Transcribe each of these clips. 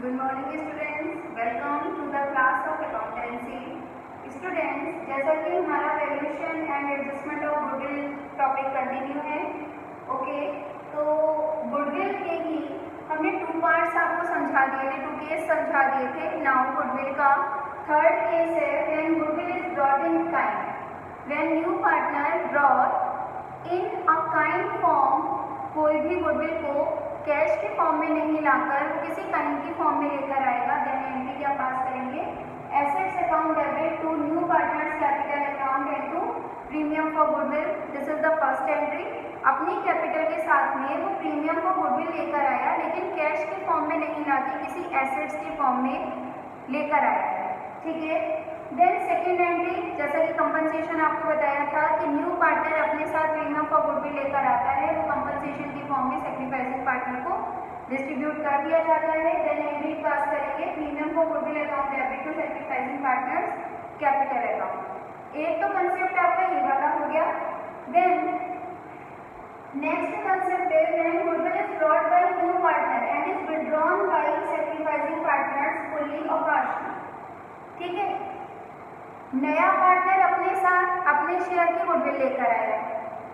Good morning students, welcome to the class of accountancy. Students, जैसा कि हमारा valuation and adjustment of goodwill topic continue है, okay. तो goodwill के ही हमने 2 पार्ट्स आपको समझा दिए थे, 2 केस समझा दिए थे। नाउ गुडविल का थर्ड केस है when goodwill is brought in kind, when new partner brought in a kind form, कोई भी गुडविल को कैश के फॉर्म में नहीं लाकर वो किसी काइंड की फॉर्म में लेकर आएगा, देन एंट्री क्या पास करेंगे, assets account debit to new partners capital account into premium for goodwill. This is the first entry. अपनी कैपिटल के साथ में वो प्रीमियम फॉर गुडविल लेकर आया, लेकिन कैश के फॉर्म में नहीं लाके किसी एसेट्स के फॉर्म में लेकर आया है, ठीक है। देन सेकेंड एंट्री, जैसा कि कंपनसेशन आपको बताया था कि न्यू पार्टनर अपने साथ प्रीमियम फॉर गुडविल लेकर आता है, वो कंपनसेशन की फॉर्म में सैक्रिफाइसिंग पार्टनर को डिस्ट्रीब्यूट कर दिया जाता है। देन एंट्री पास करेंगे premium for goodwill account debit to sacrificing partners capital account. एक तो कंसेप्ट आपका ये वाला हो गया। देन नेक्स्ट कंसेप्ट है when goodwill is brought by new partner and is withdrawn by sacrificing partners fully और पार्शियली, ठीक है। नया पार्टनर अपने साथ अपने शेयर की गुडविल लेकर आया,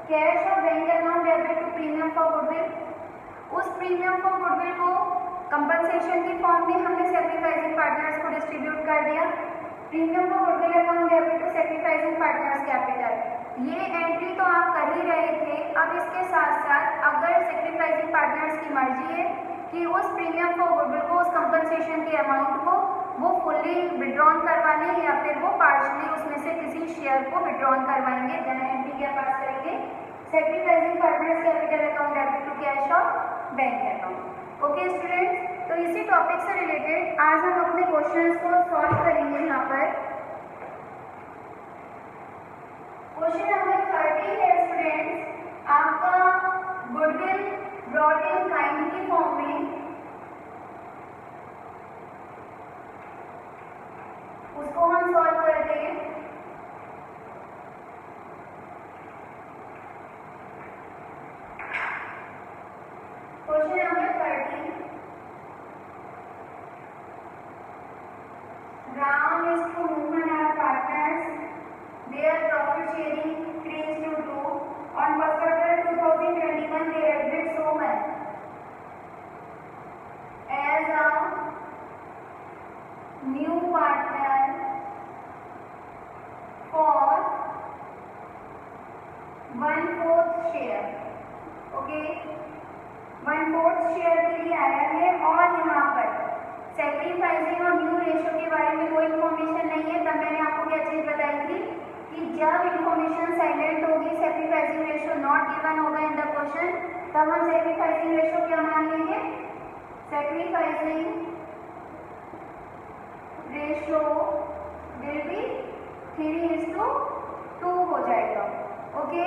कैश और bank account debit to premium for goodwill. उस प्रीमियम फॉर गुडविल को कंपनसेशन की फॉर्म में हमने सैक्रिफाइसिंग पार्टनर्स को डिस्ट्रीब्यूट कर दिया। Premium for goodwill account debit to sacrificing partners capital. ये एंट्री तो आप कर ही रहे थे। अब इसके साथ साथ अगर सैक्रिफाइसिंग पार्टनर्स की मर्जी है कि उस प्रीमियम फॉर गुडविल को, उस कंपनसेशन के अमाउंट को वो फुल्ली विड्रॉन करवाने या फिर वो पार्शली उसमें से किसी शेयर को विड्रॉन करवाएंगे, देन एंट्री क्या पास करेंगे, sacrificing partners capital account debit to cash और बैंक अकाउंट। ओके स्टूडेंट्स, तो इसी टॉपिक से रिलेटेड आज हम अपने क्वेश्चंस को सॉल्व करेंगे। यहाँ पर क्वेश्चन नंबर 30 है स्टूडेंट्स, आपका गुडविल ब्रॉट इन काइंड की फॉर्म में, उसको हम सॉल्व करते हैं। Question number 30, Ram is to Mohan are partners. Their profit sharing increased to 2. On 1st April 2021, they admit Soman as a new partner for 1/4 share, okay. 1/4 share के लिए आया है और यहाँ पर सैक्रिफाइसिंग और न्यू रेशो के बारे में कोई इन्फॉर्मेशन नहीं है। तब मैंने आपको क्या चीज बताई थी कि जब इन्फॉर्मेशन साइलेंट होगी, सैक्रिफाइसिंग रेशो नॉट गिवन होगा इन द क्वेश्चन, तब हम सैक्रिफाइसिंग रेशो क्या मान लेंगे, सैक्रिफाइसिंग रेशो विल बी 3:2 हो जाएगा, ओके।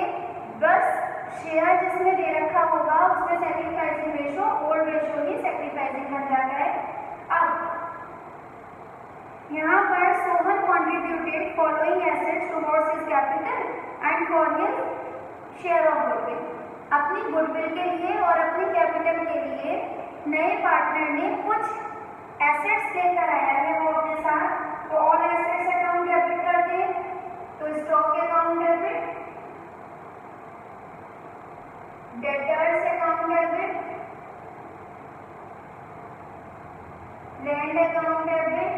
बस शेयर जिसमें दे रखा होगा उसमें सैक्रिफाइसिंग रेशो ओल्ड रेशो ही सैक्रिफाइसिंग बन जाता है। अब यहाँ पर Sohan contributed following assets towards his capital and for his share of goodwill. अपनी गुडविल के लिए और अपनी कैपिटल के लिए नए पार्टनर ने कुछ एसेट्स लेकर आया है वो अपने साथ। तो ऑल एसेट्स अकाउंट डेबिट कर दे, तो stock account debit, debtors account debit, land account debit,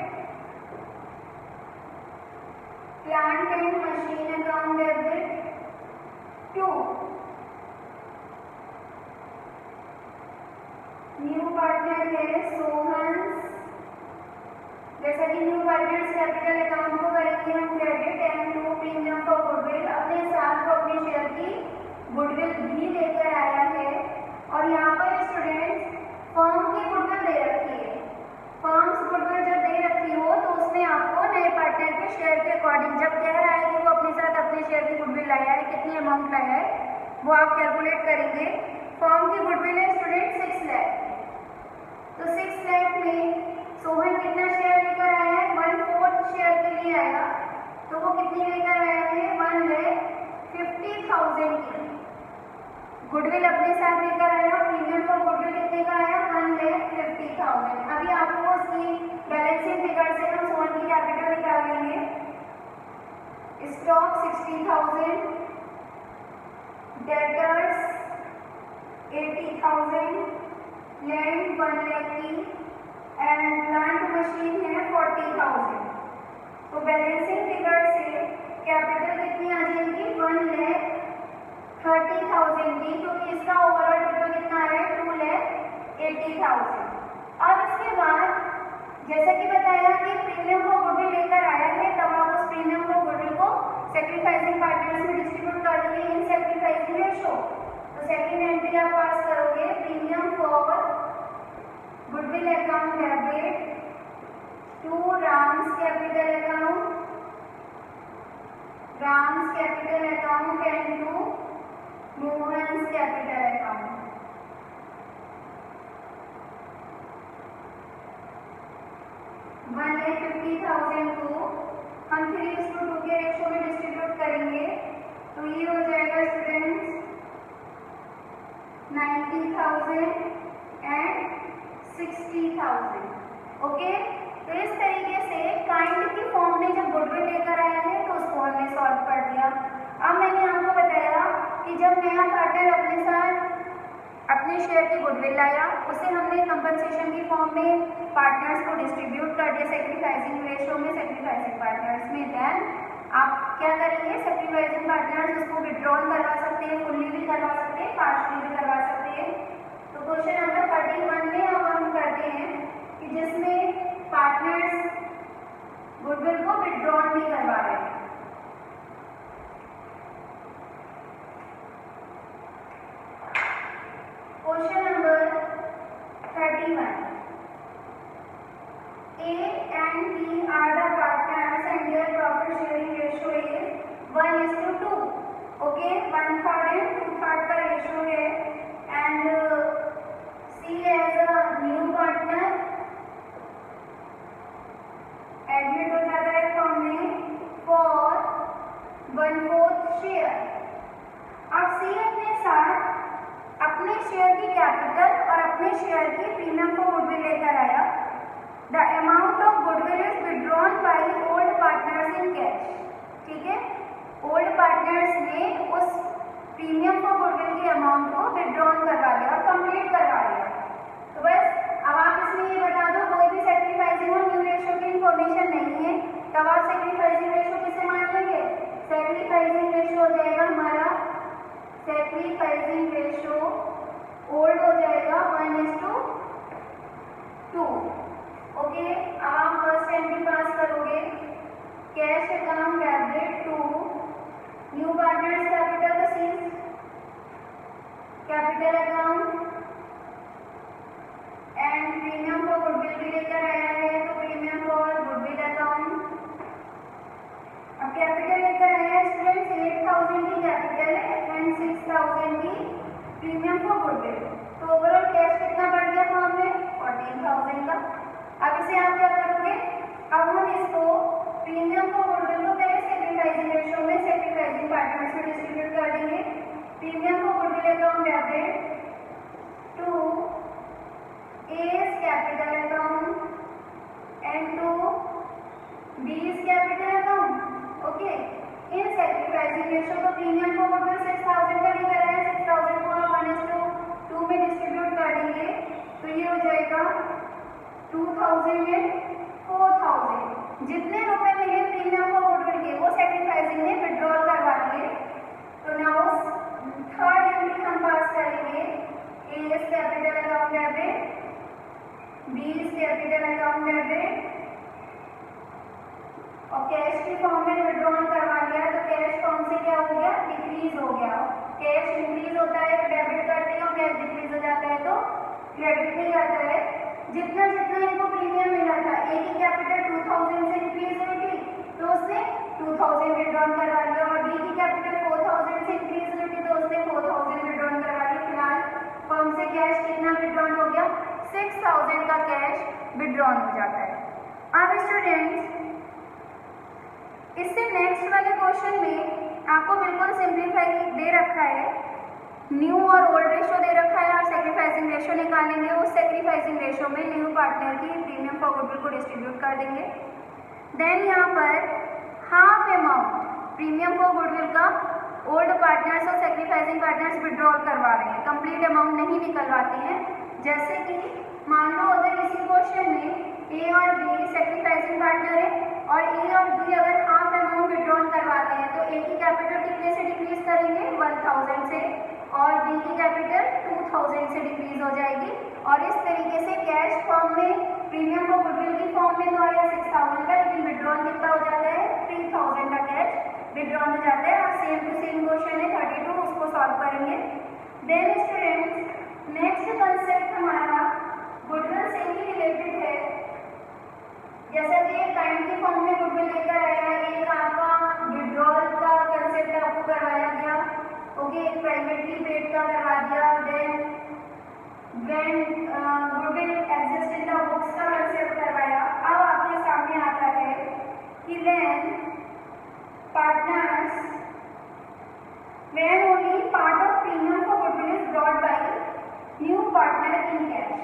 plant and machine account debit to new partner है सोहन्स। जैसा कि न्यू पार्टनर्स कैपिटल अकाउंट को करेंगे हम credit and to premium for goodwill, अपने साथ को अपने शेयर की गुडविल भी लेकर आया है। और यहाँ पर स्टूडेंट्स फर्म की गुडविल दे रखी है। फर्म्स गुडविल जब दे रखी हो तो उसमें आपको नए पार्टनर के शेयर के अकॉर्डिंग, जब कह रहा है कि वो अपने साथ अपने शेयर की गुडविल लाया है, कितनी अमाउंट लाया है वो आप कैलकुलेट करेंगे। फर्म की गुडविल है स्टूडेंट 6 लाख, तो 6 लाख में सोहन कितना शेयर लेकर आया है, 1/4 शेयर के लिए आया, तो वो कितनी लेकर आया है, 1,50,000 की गुडविल अपने साथ लेकर आया। प्रीमियम फॉर गुडविल कितने का आया, 1,50,000। अभी आपको डेटर्स 80,000, लैंड 1 लाख की एंड प्लांट मशीन है 40,000। तो बैलेंसिंग फिगर से कैपिटल कितनी आ जाएगी 1,30,000 की, क्योंकि इसका ओवरऑल टोटल कितना आ रहा है 2,80,000। अब इसके बाद जैसा कि बताया कि प्रीमियम को गुडविल लेकर आया है, तब आप उस प्रीमियम को गुडविल को सेक्रीफाइसिंग पार्टनर्स में डिस्ट्रीब्यूट कर देंगे इन सेक्रीफाइसिंग रेशो। तो सेकंड एंट्री आप पास करोगे, premium for goodwill account debit to Ram's capital account, Ram's capital account and to Mohan's capital account. 1,50,000 को हम 3:2 के रेशो में डिस्ट्रीब्यूट करेंगे, तो ये हो जाएगा स्टूडेंट्स 90,000 एंड 60,000। ओके, तो इस तरीके से काइंड की फॉर्म में जब गुडविल लेकर आया है तो उसको हमने सॉल्व कर दिया। अब मैंने आपको बताया कि जब नया पार्टनर अपने साथ अपने शेयर की गुडविल लाया, उसे हमने कंपनसेशन की फॉर्म में पार्टनर्स को डिस्ट्रीब्यूट कर दिया सेक्रीफाइसिंग रेशो में, सेक्रीफाइसिंग पार्टनर्स में। देन आप क्या करेंगे, सेक्रीफाइसिंग पार्टनर्स उसको विड्रॉल करवा सकते हैं, फुल्ली भी करवा सकते हैं, पार्शली भी करवा सकते हैं। तो क्वेश्चन नंबर 31 में अब हम करते हैं कि जिसमें पार्टनर्स गुडविल को विड्रॉल नहीं करवा रहे हैं। Question number 31, A and B are the partners and their profit sharing ratio is 1:2. Okay, 1/3 and 2/3 का रेशियो है and C as a new partner admit हो जाता है फॉर्म में फॉर 1/4 शेयर। अब C अपने साथ अपने शेयर की कैपिटल और अपने शेयर की प्रीमियम को गुडविल लेकर आया। The amount of goodwill is withdrawn by old partners in cash। ठीक है, ओल्ड पार्टनर्स ने उस प्रीमियम को गुडविल की अमाउंट को विड्रॉन करवा लिया और कंप्लीट करवा लिया। तो बस अब आप इसमें ये बता दो, कोई भी सेक्रीफाइसिंग और न्यू रेशो की इन्फॉर्मेशन नहीं है, तब आप सेक्रीफाइसिंग रेशो किसे मान लेंगे, सेक्रीफाइसिंग रेशो हो जाएगा हमारा, सेक्रीफाइसिंग रेशो ओल्ड हो जाएगा 1:2। ओके, अब आप फर्स्ट एंट्री पास करोगे, cash account debit to new partners capital का सीज capital account and premium for goodwill भी लेकर आया है, तो प्रीमियम फॉर गुडविल अकाउंट। अब कैपिटल लेकर आया है स्टूडेंट्स 8,000 की कैपिटल है एंड 6,000 की प्रीमियम फॉर गुडविल। तो ओवरऑल कैश कितना बढ़ गया फॉर्म में 14,000 का। अब इसे आप क्या करोगे, अब हम इसको प्रीमियम को गुडविल को पहले सेक्रीफाइसिंग रेशो में सेक्रीफाइसिंग पार्टनर्स में डिस्ट्रीब्यूट कर देंगे। प्रीमियम को goodwill account debit to A's capital account and to B's capital account. Okay, in sacrificing ratio को प्रीमियम को गुडविल 6,000 का लेकर आया, 6,000 को हम 1:2 में डिस्ट्रीब्यूट कर देंगे, तो ये हो जाएगा 2,000 एंड 4,000। जितने रुपए मिले प्रीमियम को गुडविल के वो सेक्रीफाइसिंग ने विड्रॉल करवा लिए। तो नाउ थर्ड एंट्री हम पास करेंगे, A's capital account debit, B's capital account debit और कैश की फॉर्म में विड्रॉल करवा लिया। तो कैश फॉर्म से क्या हो गया, डिक्रीज हो गया। कैश इंक्रीज होता है तो डेबिट करते हैं और कैश डिक्रीज हो जाता है तो क्रेडिट में जाता है। जितना जितना इनको प्रीमियम मिला था, ए की कैपिटल 2,000 से इंक्रीज हुई थी तो उसने 2,000 विड्रॉन करवा लिया, और बी की कैपिटल 4,000 से इंक्रीज हुई थी तो उसने 4,000 विड्रॉन करवा लिया। फिलहाल फर्म से कैश कितना विड्रॉन हो गया, 6,000 का कैश विड्रॉन हो जाता है। अब स्टूडेंट्स इससे नेक्स्ट वाले क्वेश्चन में आपको बिल्कुल सिंप्लीफाई दे रखा है, न्यू और ओल्ड रेशो दे रखा है, आप सेक्रीफाइसिंग रेशो निकालेंगे, उस सेक्रीफाइसिंग रेशो में न्यू पार्टनर की प्रीमियम फॉर गुडविल को डिस्ट्रीब्यूट कर देंगे। देन यहाँ पर half amount premium for goodwill का ओल्ड पार्टनर्स और सेक्रीफाइसिंग पार्टनर्स विड्रॉल करवा रहे हैं, कंप्लीट अमाउंट नहीं निकलवाते हैं। जैसे कि मान लो अगर इसी क्वेश्चन में ए और बी सेक्रीफाइसिंग पार्टनर है और ए और बी अगर हाफ अमाउंट विड्रॉल करवाते हैं तो ए की कैपिटल कितने से डिक्रीज करेंगे, 1000 से, और बी की कैपिटल 2000 से डिक्रीज हो जाएगी। और इस तरीके से कैश फॉर्म में प्रीमियम और गुडविल की फॉर्म में तो आया 6000 का, लेकिन विड्रॉल कितना हो जाता है, 3000 का कैश विड्रॉल हो जाता है। और सेम टू सेम क्वेश्चन है 32, उसको सॉल्व करेंगे। देन स्टूडेंट्स नेक्स्ट कंसेप्ट हमारा गुडविल से ही रिलेटेड है। जैसा कि एक काइंड की फॉर्म में गुडविल लेकर आया, एक आपका विड्रॉल का कंसेप्ट आपको करवाया गया, ओके, एक प्राइवेटली पेड का करवा दिया। Then when goodwill exist in the books का कंसेप्ट करवाया। अब आपके सामने आता है कि when partners when only part of premium for goodwill is brought by new partner in cash,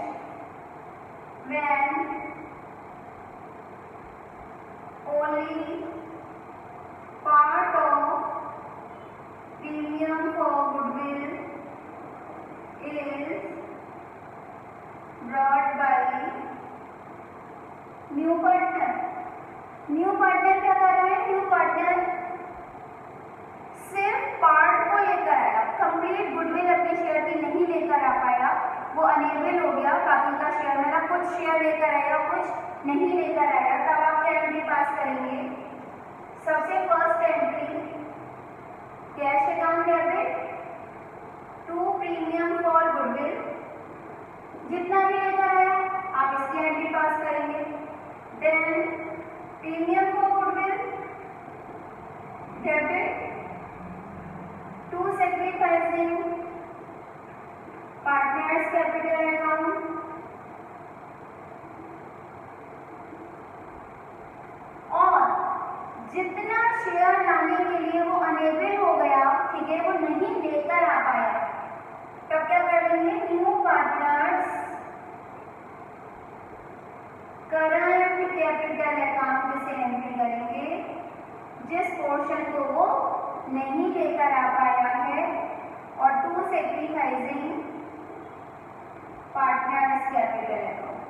when only part of premium for goodwill is brought by new partner। New partner क्या कर रहा है, न्यू पार्टनर सिर्फ part को लेकर आया, complete goodwill अपने share की नहीं लेकर आ पाया, वो अनेबल हो गया बाकी का शेयर, मतलब कुछ शेयर लेकर आया कुछ नहीं लेकर आया। तब आप क्या एंट्री पास करेंगे, सबसे first entry cash account debit to premium for goodwill, जितना भी लेकर आया आप इसकी एंट्री पास करेंगे। Then premium for goodwill debit to sacrificing partners capital account, और जितना शेयर लाने के लिए वो अनेबल हो गया, ठीक है, वो नहीं लेकर आ पाया, तब क्या करेंगे, new partners current capital account से एंट्री करेंगे, जिस पोर्शन को वो नहीं लेकर आ पाया है, और to sacrificing partners capital account,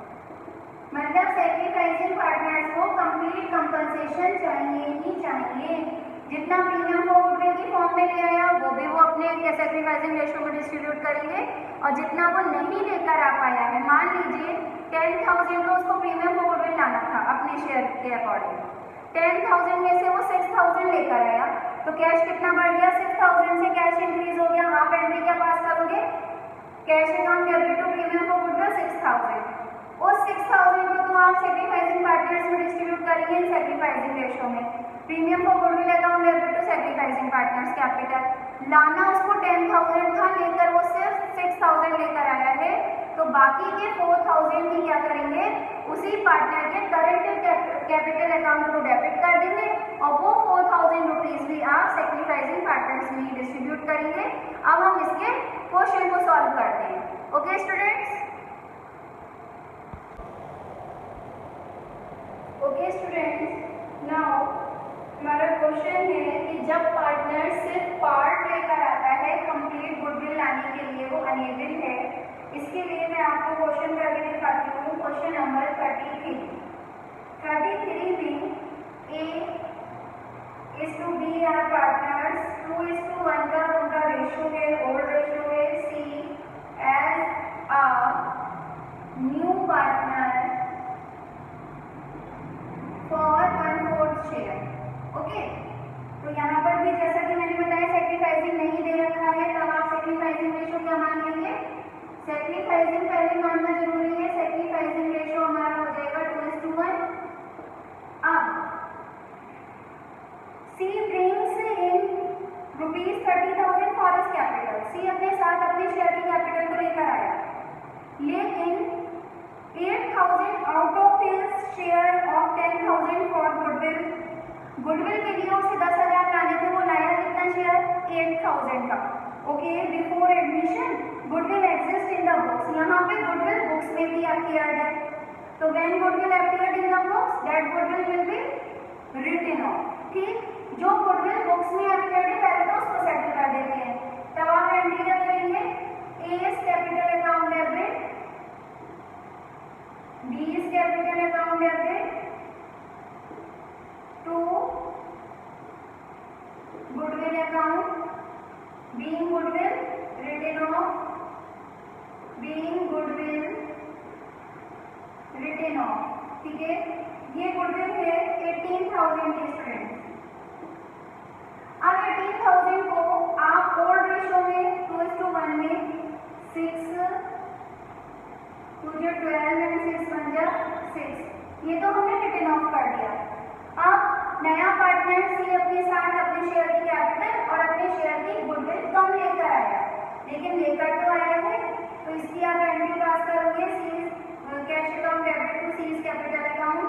मतलब सेक्रीफाइसिंग पार्टनर्स को कंप्लीट कंपनसेशन चाहिए ही चाहिए। जितना प्रीमियम को गुडविल की फॉर्म में ले आया वो भी वो अपने सेक्रीफाइसिंग रेशियो में डिस्ट्रीब्यूट करेंगे, और जितना वो नहीं लेकर आ पाया है, मान लीजिए 10,000 को उसको प्रीमियम को गुडविल लाना था अपने शेयर के अकॉर्डिंग, 10,000 में से वो 6,000 लेकर आया, तो कैश कितना बढ़ गया, 6,000 से कैश इंक्रीज हो गया। आप एंट्री क्या पास करोगे, cash account debit to premium को गुडविल 6,000, उस 6,000 को तो आप सेक्रीफाइसिंग पार्टनर्स में डिस्ट्रीब्यूट करेंगे इन सेक्रीफाइसिंग रेशियो में। प्रीमियम को goodwill account debit to sacrificing partners capital, लाना उसको 10,000 था, लेकर वो सिर्फ 6,000 लेकर आया है, तो बाकी के 4,000 भी क्या करेंगे, उसी पार्टनर के करंट कैपिटल अकाउंट को डेबिट कर देंगे, और वो 4,000 रुपीज भी आप सेक्रीफाइसिंग पार्टनर्स में डिस्ट्रीब्यूट करेंगे। अब हम इसके क्वेश्चन को सॉल्व करते हैं। Okay students, okay students, now हमारा क्वेश्चन है कि जब पार्टनर सिर्फ पार्ट लेकर आता है कंप्लीट गुडविल लाने के लिए वो अनेबल है, इसके लिए मैं आपको क्वेश्चन करके दिखाती हूँ। क्वेश्चन नंबर 33 में A is to B are partners, 2:1 का उनका रेशियो है, ओल्ड रेशियो है। C as a new partner for 1/4 share. Okay, तो यहाँ पर भी जैसा कि मैंने बताया सेक्रीफाइसिंग नहीं दे रखा है, तब आप सेक्रीफाइसिंग रेशियो क्या मान लेंगे, सेक्रीफाइसिंग पहले मानना जरूरी है। सेक्रीफाइसिंग रेशियो हमारा हो जाएगा 2:1। अब C brings in ₹30,000 for his capital, C अपने साथ अपने शेयर की कैपिटल को लेकर आया, लेकिन 8,000 out of his share of 10,000 for goodwill, goodwill के लिए उसे 10,000 लाने थे, वो लाया कितना शेयर, 8,000 का। Okay, before admission goodwill exist in the books, यहाँ पे गुडविल बुक्स में भी अपीयर्ड है, तो when goodwill appeared in the books that goodwill will be written off. ठीक, जो गुडविल बुक्स में अपीयर्ड है पहले तो उसको सेटल कर देते हैं। तब आप एंट्री क्या करेंगे, A is capital account debit, B is capital account debit to goodwill account, being goodwill written off, being goodwill written off, ठीक है। ये गुडविल है 18,000 की स्टूडेंट। अब 18,000 को आप ओल्ड रेशो में 2:1 में 6 2 12 एंड 6 1 6, ये तो हमने रिटन ऑफ कर दिया। अब नया पार्टनर सी अपने साथ अपने शेयर की कैपिटल और अपने शेयर की गुडविल कम लेकर आया, लेकिन लेकर तो आया है, तो इसकी आप एंट्री पास करोगे, C cash account debit to C capital account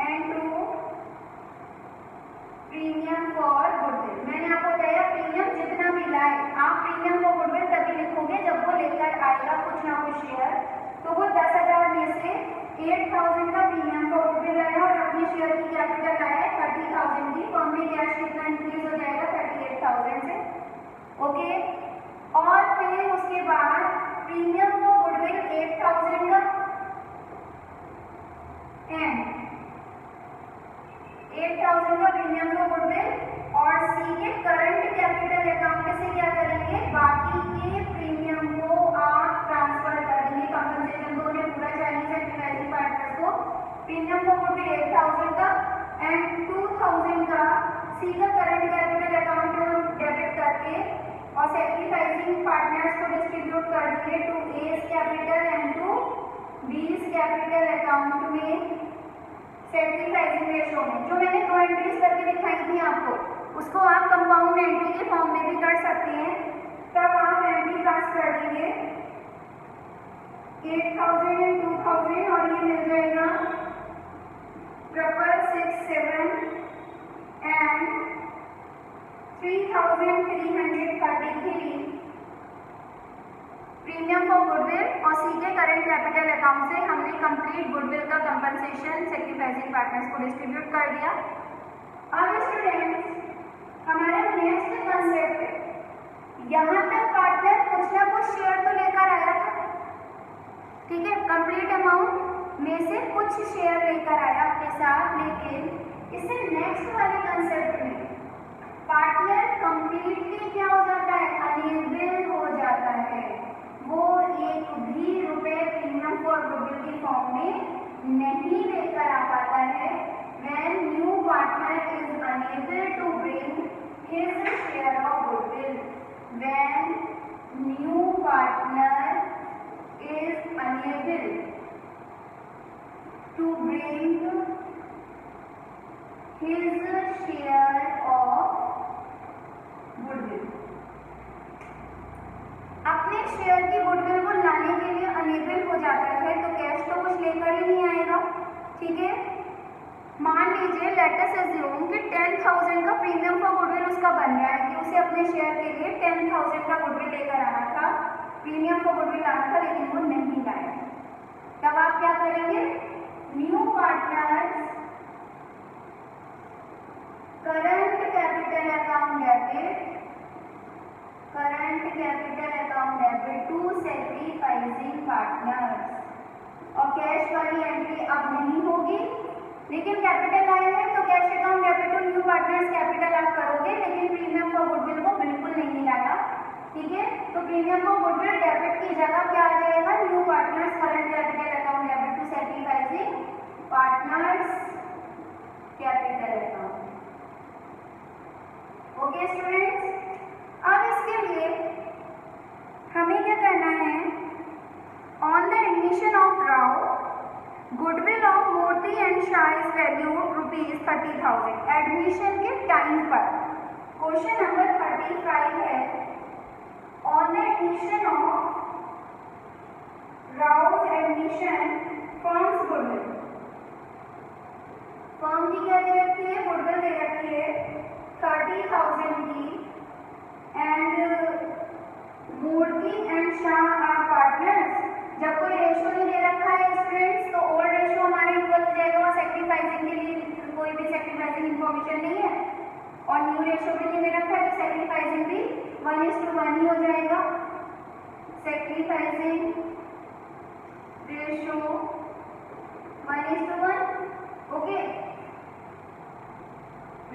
and to premium for goodwill. मैंने आपको बताया प्रीमियम जितना भी लाए, आप प्रीमियम फॉर गुडविल तभी लिखोगे जब वो लेकर आएगा कुछ ना कुछ शेयर। तो वो 10,000 में से 8,000 का प्रीमियम फॉर गुडविल आया और अपने शेयर की कैपिटल आया 30,000 की, तो हमें कैश कितना इंक्रीज हो जाएगा 38,000 से, ओके। और फिर उसके बाद प्रीमियम फॉर गुडविल 8,000 का एंड 8,000 का प्रीमियम फॉर गुडविल और सी के करंट कैपिटल अकाउंट से क्या करेंगे, बाकी के प्रीमियम को आप ट्रांसफर कर देंगे, कंपनसेशन दो ने पूरा चाहिए सेक्रीफाइसिंग पार्टनर्स को। प्रीमियम फॉर गुडविल 8,000 का एंड 2,000 का सी का करंट कैपिटल अकाउंट में डेबिट करके और सेक्रीफाइसिंग पार्टनर्स को डिस्ट्रीब्यूट कर देंगे to A capital and to B capital account में सेक्रीफाइसिंग रेशो में। जो मैंने दो एंट्रीज करके दिखाई थी आपको, उसको आप कंपाउंड एंट्री के फॉर्म में भी कर सकते हैं। तब आप एंट्री पास कर देंगे 8,000 एंड 2,000 और ये मिल जाएगा 6,667 एंड 3,333 प्रीमियम फॉर गुडविल और सी के करंट कैपिटल अकाउंट से हमने कंप्लीट गुडविल का कंपनसेशन सेक्रीफाइसिंग पार्टनर्स को डिस्ट्रीब्यूट कर दिया। अब स्टूडेंट्स हमारा नेक्स्ट कंसेप्ट, यहाँ तक पार्टनर कुछ ना कुछ शेयर तो लेकर आया था, ठीक है, कंप्लीट अमाउंट में से कुछ शेयर लेकर आया अपने साथ, लेकिन इससे नेक्स्ट वाले कंसेप्ट में पार्टनर कंप्लीटली क्या हो जाता है, अनेबल हो जाता है, वो एक भी रुपए प्रीमियम फॉर गुडविल की फॉर्म में नहीं लेकर आ पाता है। When new partner is unable to bring his share of goodwill, when new partner is unable to bring his share of goodwill, अपने शेयर की गुडविल को लाने के लिए अनेबल हो जाता है, तो कैश तो कुछ लेकर ही नहीं आएगा, ठीक है। मान लीजिए लेट अस अज्यूम कि 10,000 का प्रीमियम फॉर गुडविल उसका बन रहा है कि उसे अपने शेयर के लिए 10,000 का गुडविल लेकर आना था, प्रीमियम फॉर गुडविल लाना था, लेकिन वो नहीं लाया। तब आप क्या करेंगे, new partners current capital account debit, current capital account debit to sacrificing partners, और कैश वाली एंट्री अब नहीं होगी, लेकिन कैपिटल आया है तो cash account debit to new partners capital आप करोगे, लेकिन प्रीमियम फॉर गुडविल को बिल्कुल नहीं लाया, ठीक है। तो प्रीमियम फॉर गुडविल डेबिट की जगह क्या आ जाएगा, new partners current capital account debit to sacrificing partners capital account, okay students. अब इसके लिए हमें क्या करना है, on the admission of Rao goodwill of Murthy and Shah is valued ₹30,000। Admission के टाइम पर क्वेश्चन नंबर 35 है, on the admission of Rao admission firm's goodwill, firm की क्या दे रखी है, गुडविल दे रखी है 30,000 की, and Murthy and Shah are partners. जब कोई रेशो नहीं दे रखा है स्टूडेंट्स, तो ओल्ड रेशो हमारा इक्वल हो जाएगा और सेक्रीफाइसिंग के लिए कोई भी सेक्रीफाइसिंग इंफॉर्मेशन नहीं है, और न्यू रेशो भी नहीं दे रखा है, तो सेक्रीफाइसिंग भी 1:1 ही हो जाएगा। Sacrificing ratio 1:1। Okay,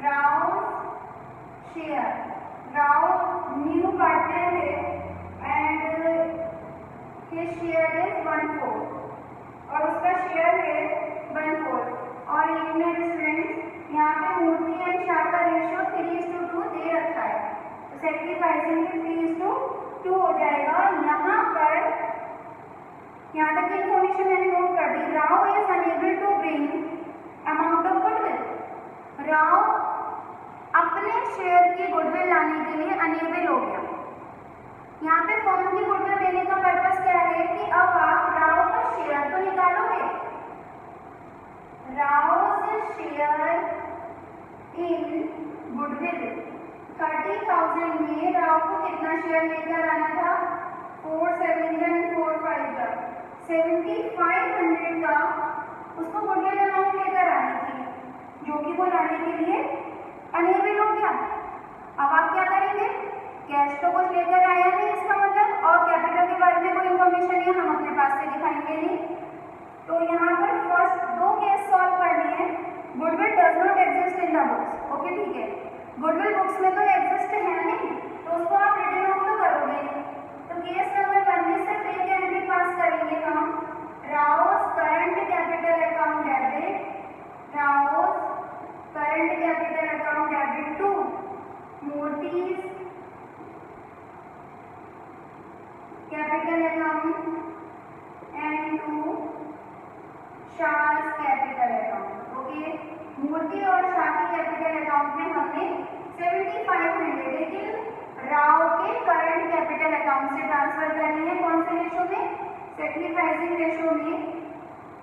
Rao share, Rao new partner है एंड his share is 1/4 और उसका शेयर है 1/4। और एक मिनट स्टूडेंट्स, यहाँ पे मूर्ति एंड शाह का रेशियो 3:2 दे रखा है, तो सेक्रीफाइसिंग भी 3:2 हो जाएगा। यहाँ पर यहाँ तक की इंफॉर्मेशन मैंने नोट कर दी। Rao is unable to bring amount of goodwill, Rao अपने शेयर की गुडविल लाने के लिए अनेबल हो गया। यहाँ पे फर्म की गुडविल देने का पर्पस क्या है कि अब आप राव का शेयर तो निकालोगे। राव शेयर इन गुडविल 30,000 में राव को कितना शेयर लेकर आना था? 4,745 का 7,500 का उसको गुडविल अमाउंट लेकर आनी थी, जो कि वो लाने के लिए अनेबल हो गया। अब आप क्या करेंगे? कैश तो कुछ लेकर आया नहीं इसका मतलब, और कैपिटल के बारे में कोई इन्फॉर्मेशन नहीं, हम अपने पास से दिखाएंगे नहीं। तो यहाँ पर फर्स्ट 2 केस सॉल्व करनी है। Goodwill does not exist in the books. Okay, ठीक है, गुडविल बुक्स में तो एग्जिस्ट है नहीं, तो उसको आप रिटर्न ऑफ तो करोगे नहीं। तो केस नंबर 1 में सिर्फ एक एंट्री पास करेंगे हम, Rao's current capital account debit, Rao's current capital account debit to Murthy's capital account and to Shah's capital account. Okay, Murthy और शाह के कैपिटल अकाउंट में हमने 7,500 लेकिन राव के करंट कैपिटल अकाउंट से ट्रांसफर करनी है। कौन से रेशो में? सेक्रीफाइसिंग रेशो में।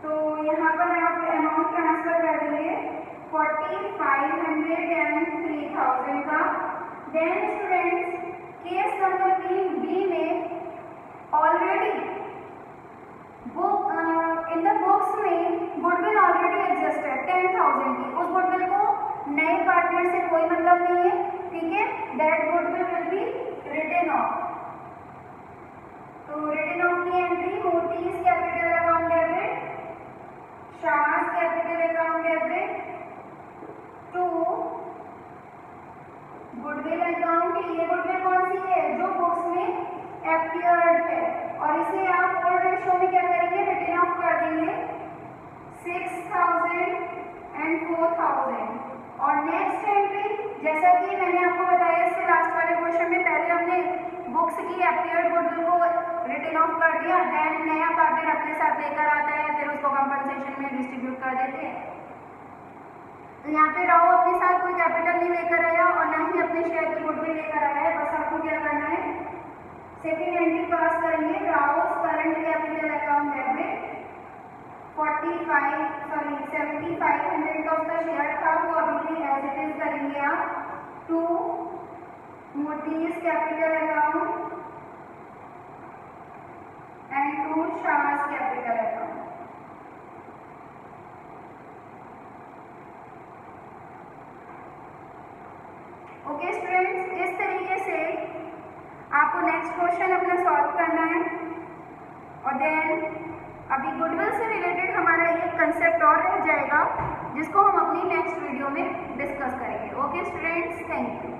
तो यहाँ पर आप अमाउंट ट्रांसफर कर देंगे 4,500 एंड 3,000 का। Then students, case number B में already book in the books में गुडविल ऑलरेडी एग्जिस्ट है 10,000 की। उस गुडविल को नए पार्टनर से कोई मतलब नहीं है, ठीक है। That goodwill will be written off. तो रिटन ऑफ की entry Murthy's capital account debit, Shah's capital account debit to goodwill account. ये गुडविल कौन सी है? जो बुक्स में अपीयर्ड है, और इसे आप ओल्ड रेशो में क्या करेंगे? रिटर्न ऑफ कर देंगे 6,000 एंड 4,000। और नेक्स्ट एंट्री, जैसा कि मैंने आपको बताया इससे लास्ट वाले क्वेश्चन में, पहले हमने बुक्स की अपीयर्ड गुडविल को रिटर्न ऑफ कर दिया, देन नया पार्टनर अपने साथ लेकर आता है, फिर उसको कंपनसेशन में डिस्ट्रीब्यूट कर देते हैं। तो यहाँ पे राव अपने साथ कोई कैपिटल नहीं लेकर आया और ना ही अपने शेयर की गुडविल लेकर आया है। बस आपको क्या करना है? सेकेंड एंट्री पास करेंगे, Rouse current capital account debit 7,500 का उसका शेयर था, वो अभी भी एज इट इज करेंगे आप, to Murthy's capital account and to Shah's capital account. Okay students, इस तरीके से आपको नेक्स्ट क्वेश्चन अपना सॉल्व करना है। और देन अभी गुडविल से रिलेटेड हमारा एक कंसेप्ट और रह जाएगा, जिसको हम अपनी नेक्स्ट वीडियो में डिस्कस करेंगे। Okay students, thank you.